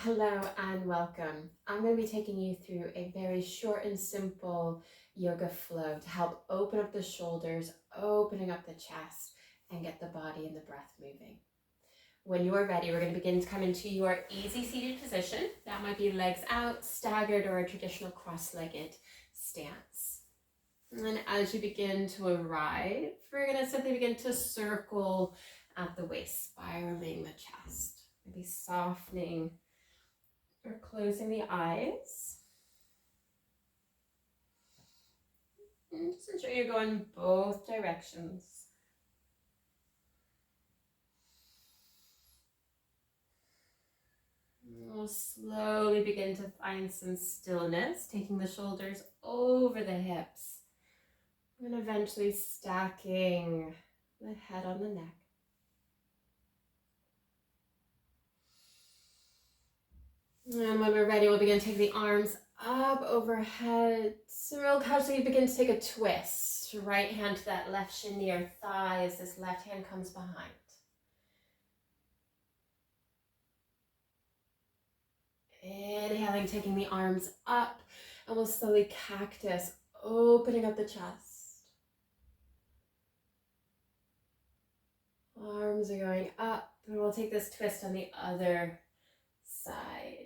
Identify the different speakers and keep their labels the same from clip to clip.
Speaker 1: Hello and welcome. I'm going to be taking you through a very short and simple yoga flow to help open up the shoulders, opening up the chest, and get the body and the breath moving. When you're ready, we're going to begin to come into your easy seated position. That might be legs out, staggered, or a traditional cross-legged stance. And then as you begin to arrive, we're going to simply begin to circle at the waist, spiraling the chest, maybe softening or closing the eyes. And just ensure you're going both directions. We'll slowly begin to find some stillness, taking the shoulders over the hips, and eventually stacking the head on the neck. And when we're ready, we'll begin to take the arms up overhead. So real casually begin to take a twist. Right hand to that left shin near thigh as this left hand comes behind. Inhaling, taking the arms up, and we'll slowly cactus, opening up the chest. Arms are going up, and we'll take this twist on the other side.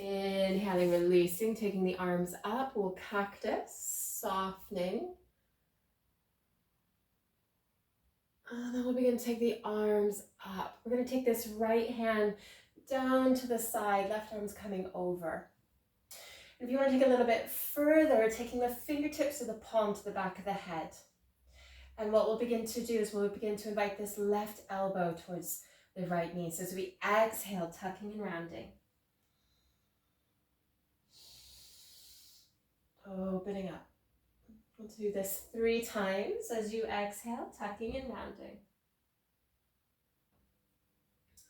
Speaker 1: Inhaling, releasing, taking the arms up, we'll cactus, softening. And then we'll begin to take the arms up. We're going to take this right hand down to the side, left arm's coming over. And if you want to take a little bit further, taking the fingertips of the palm to the back of the head. And what we'll begin to do is we'll begin to invite this left elbow towards the right knee. So as we exhale, tucking and rounding. Opening up. We'll do this 3 times as you exhale, tucking and rounding.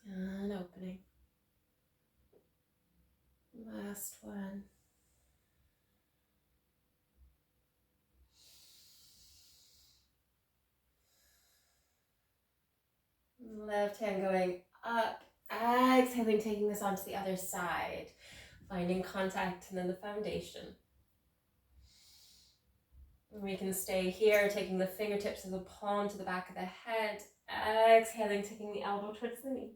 Speaker 1: And opening. Last one. Left hand going up, exhaling, taking this onto the other side, finding contact and then the foundation. And we can stay here, taking the fingertips of the palm to the back of the head, exhaling, taking the elbow towards the knee.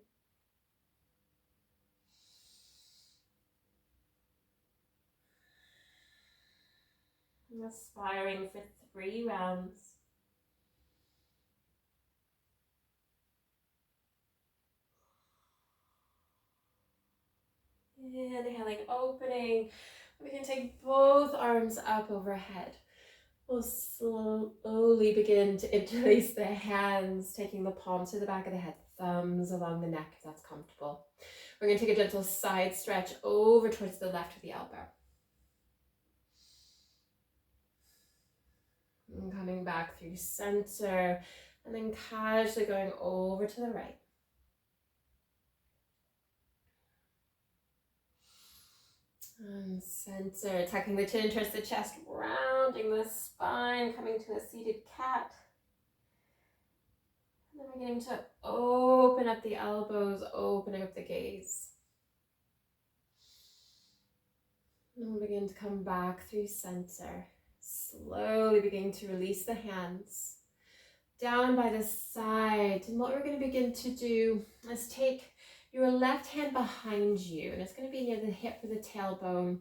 Speaker 1: And aspiring for 3 rounds. Inhaling, opening. We can take both arms up overhead. We'll slowly begin to interlace the hands, taking the palms to the back of the head, thumbs along the neck if that's comfortable. We're going to take a gentle side stretch over towards the left of the elbow. And coming back through center, and then casually going over to the right. And center, tucking the chin towards the chest, rounding the spine, coming to a seated cat. And then we're beginning to open up the elbows, opening up the gaze. And we'll begin to come back through center. Slowly beginning to release the hands down by the side. And what we're going to begin to do is take your left hand behind you, and it's going to be near the hip or the tailbone.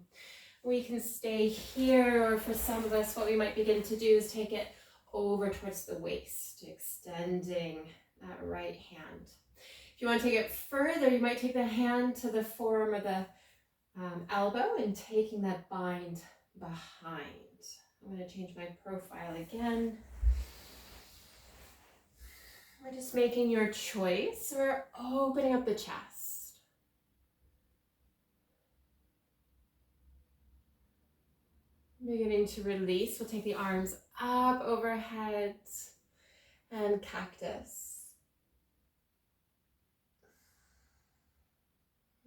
Speaker 1: We can stay here, or for some of us, what we might begin to do is take it over towards the waist, extending that right hand. If you want to take it further, you might take the hand to the forearm or the elbow and taking that bind behind. I'm going to change my profile again. We're just making your choice. We're opening up the chest. Beginning to release. We'll take the arms up overhead and cactus.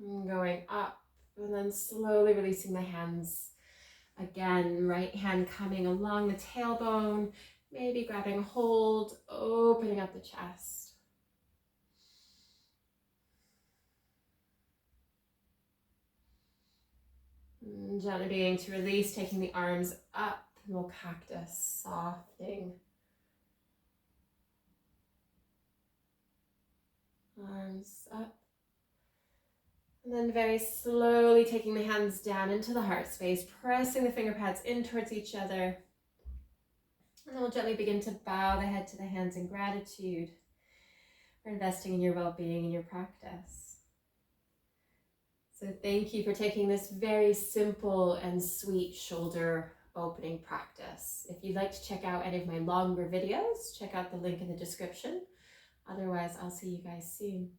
Speaker 1: And going up and then slowly releasing the hands. Again, right hand coming along the tailbone, Maybe grabbing hold, opening up the chest. And gently beginning to release, taking the arms up, little cactus, softening. Arms up. And then very slowly taking the hands down into the heart space, pressing the finger pads in towards each other. And then we'll gently begin to bow the head to the hands in gratitude for investing in your well-being and your practice. So thank you for taking this very simple and sweet shoulder opening practice. If you'd like to check out any of my longer videos, check out the link in the description. Otherwise, I'll see you guys soon.